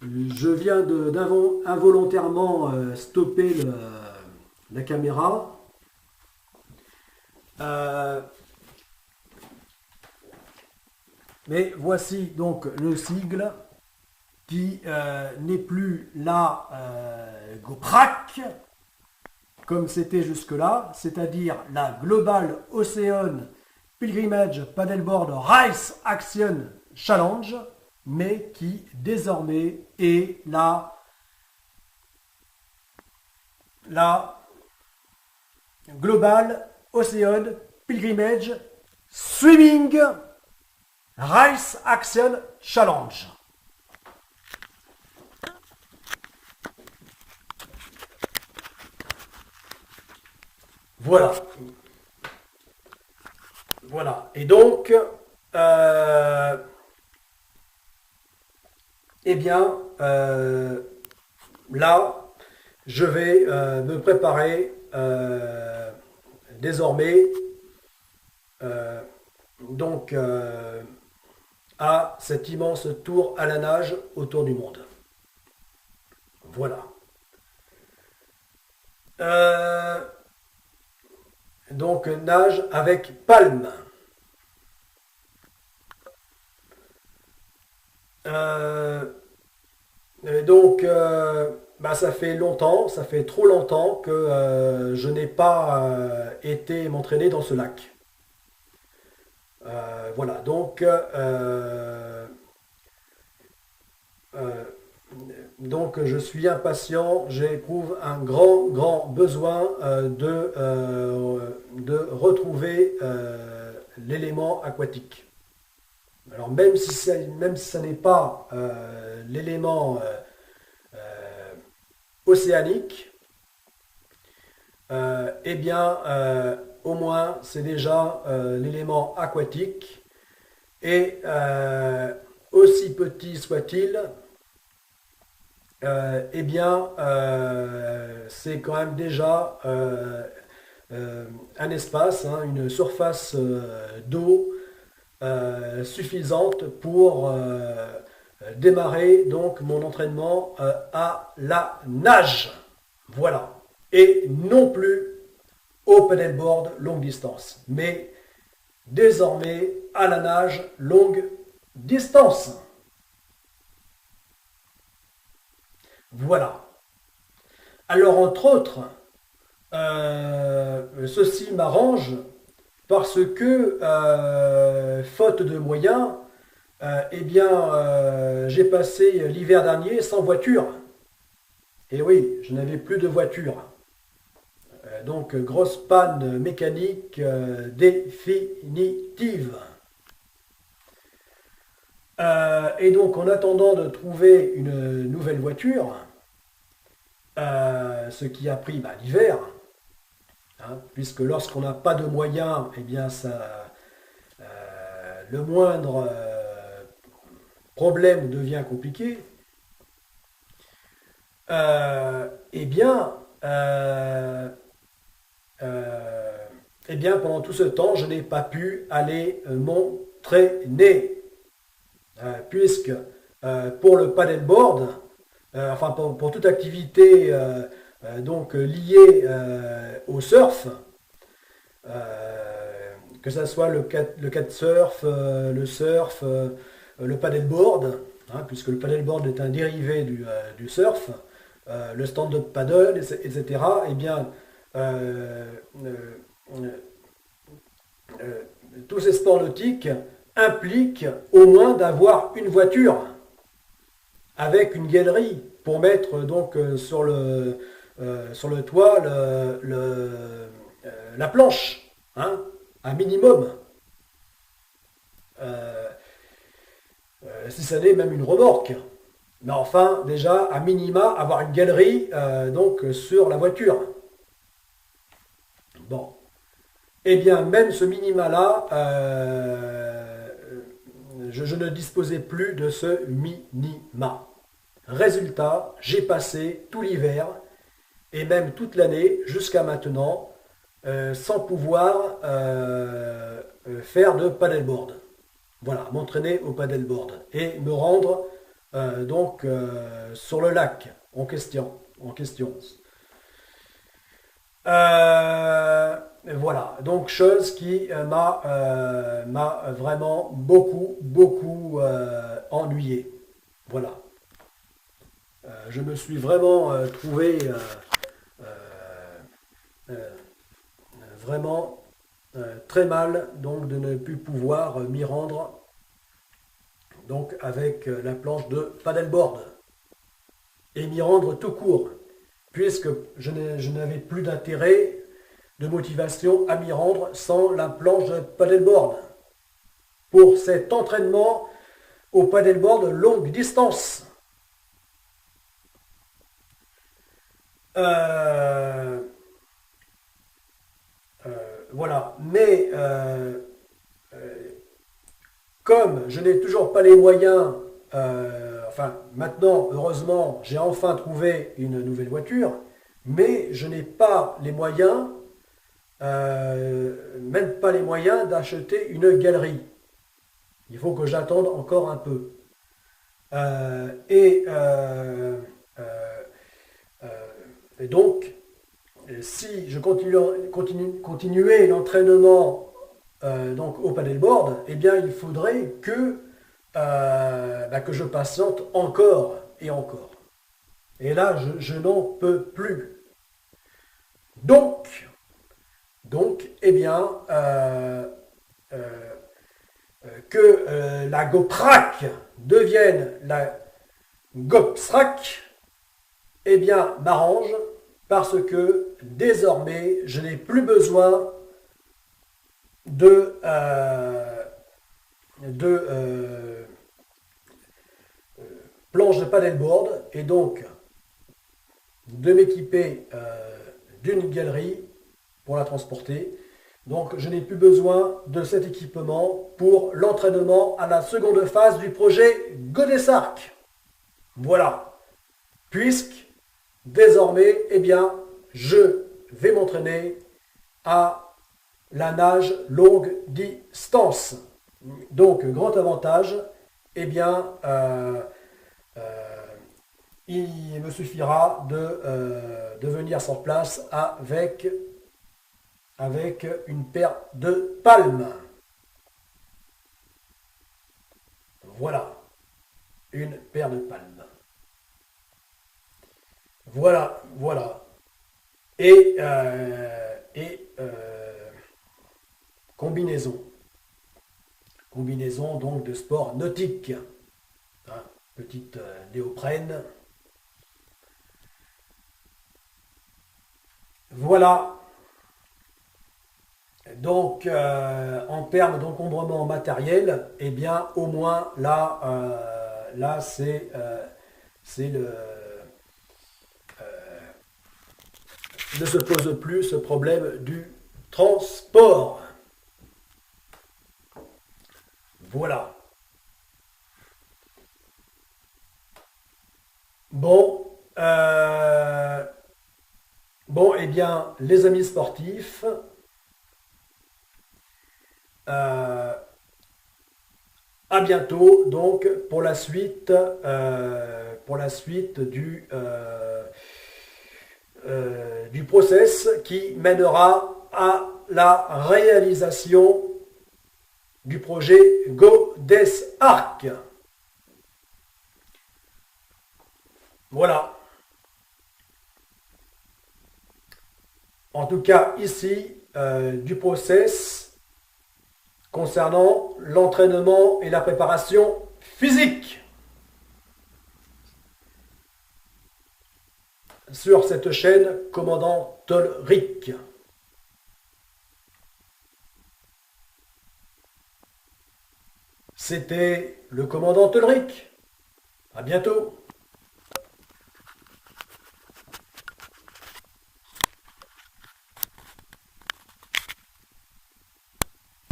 Je viens involontairement stopper la caméra. Euh, mais voici donc le sigle qui n'est plus la GoPrac comme c'était jusque-là, c'est-à-dire la Global Ocean Pilgrimage Paddleboard Race Action Challenge, mais qui désormais est la Global Ocean Pilgrimage Swimming Race Action Challenge. Voilà. Voilà. Et donc, eh bien, là, je vais me préparer désormais euh, donc à cet immense tour à la nage autour du monde. Voilà. Euh, donc nage avec palme. Euh, bah, ça fait longtemps, ça fait trop longtemps que je n'ai pas été m'entraîner dans ce lac. Voilà, euh, donc je suis impatient, j'éprouve un grand besoin de retrouver l'élément aquatique. Alors même si ça n'est pas l'élément océanique, eh bien au moins c'est déjà l'élément aquatique et aussi petit soit-il, eh bien c'est quand même déjà un espace, hein, une surface d'eau suffisante pour démarrer donc mon entraînement à la nage. Voilà. Et non plus au paddleboard longue distance, mais désormais à la nage longue distance. Voilà. Alors entre autres, ceci m'arrange parce que, faute de moyens, eh bien, j'ai passé l'hiver dernier sans voiture. Et oui, je n'avais plus de voiture. Donc, grosse panne mécanique définitive. Et donc, en attendant de trouver une nouvelle voiture, ce qui a pris bah, l'hiver, hein, puisque lorsqu'on n'a pas de moyens, eh bien, le moindre problème devient compliqué, eh bien, eh bien, pendant tout ce temps, je n'ai pas pu aller m'entraîner, puisque pour le paddleboard, enfin pour toute activité donc liée au surf, que ce soit le kitesurf, le surf, le paddleboard, hein, puisque le paddleboard est un dérivé du surf, le stand-up paddle, etc. Eh bien, euh, euh, euh, tous ces sports nautiques impliquent au moins d'avoir une voiture avec une galerie pour mettre donc sur le toit la planche, hein, un minimum. Euh, Si ça n'est même une remorque. Mais enfin, déjà, à minima, avoir une galerie donc sur la voiture. Bon. Eh bien, même ce minima-là, je ne disposais plus de ce minima. Résultat, j'ai passé tout l'hiver et même toute l'année jusqu'à maintenant sans pouvoir faire de paddleboard. Voilà, m'entraîner au paddleboard et me rendre sur le lac en question. Voilà, donc chose qui m'a vraiment beaucoup ennuyé. Voilà. Je me suis vraiment trouvé euh, vraiment très mal donc de ne plus pouvoir m'y rendre donc avec la planche de paddleboard et m'y rendre tout court puisque je n'avais plus d'intérêt de motivation à m'y rendre sans la planche de paddleboard pour cet entraînement au paddleboard longue distance. Euh, voilà, mais comme je n'ai toujours pas les moyens, enfin maintenant, heureusement, j'ai enfin trouvé une nouvelle voiture, mais je n'ai pas les moyens, même pas les moyens d'acheter une galerie. Il faut que j'attende encore un peu. Euh, et, euh, euh, et donc, si je continuais l'entraînement donc au paddleboard, eh bien, il faudrait que je patiente encore et encore. Et là, je n'en peux plus. Donc, eh bien, que la GoPrac devienne la GoPsrac, eh bien, m'arrange parce que désormais, je n'ai plus besoin de, de planche de paddleboard et donc de m'équiper d'une galerie pour la transporter. Donc je n'ai plus besoin de cet équipement pour l'entraînement à la seconde phase du projet Godessarc. Voilà. Puisque désormais, eh bien, je vais m'entraîner à la nage longue distance. Donc, grand avantage, eh bien, il me suffira de venir sur place avec une paire de palmes. Voilà, une paire de palmes. Voilà. Et combinaison. Combinaison donc de sport nautique. Hein, petite néoprène. Voilà. Donc, en termes d'encombrement matériel, eh bien, au moins là c'est le, ne se pose plus ce problème du transport. Voilà. Bon, eh bien, les amis sportifs, euh, à bientôt donc pour la suite du process qui mènera à la réalisation du projet GoDesArc. Voilà. En tout cas, ici, du process concernant l'entraînement et la préparation physique sur cette chaîne Commandant Tolric. C'était le Commandant Tolric. À bientôt.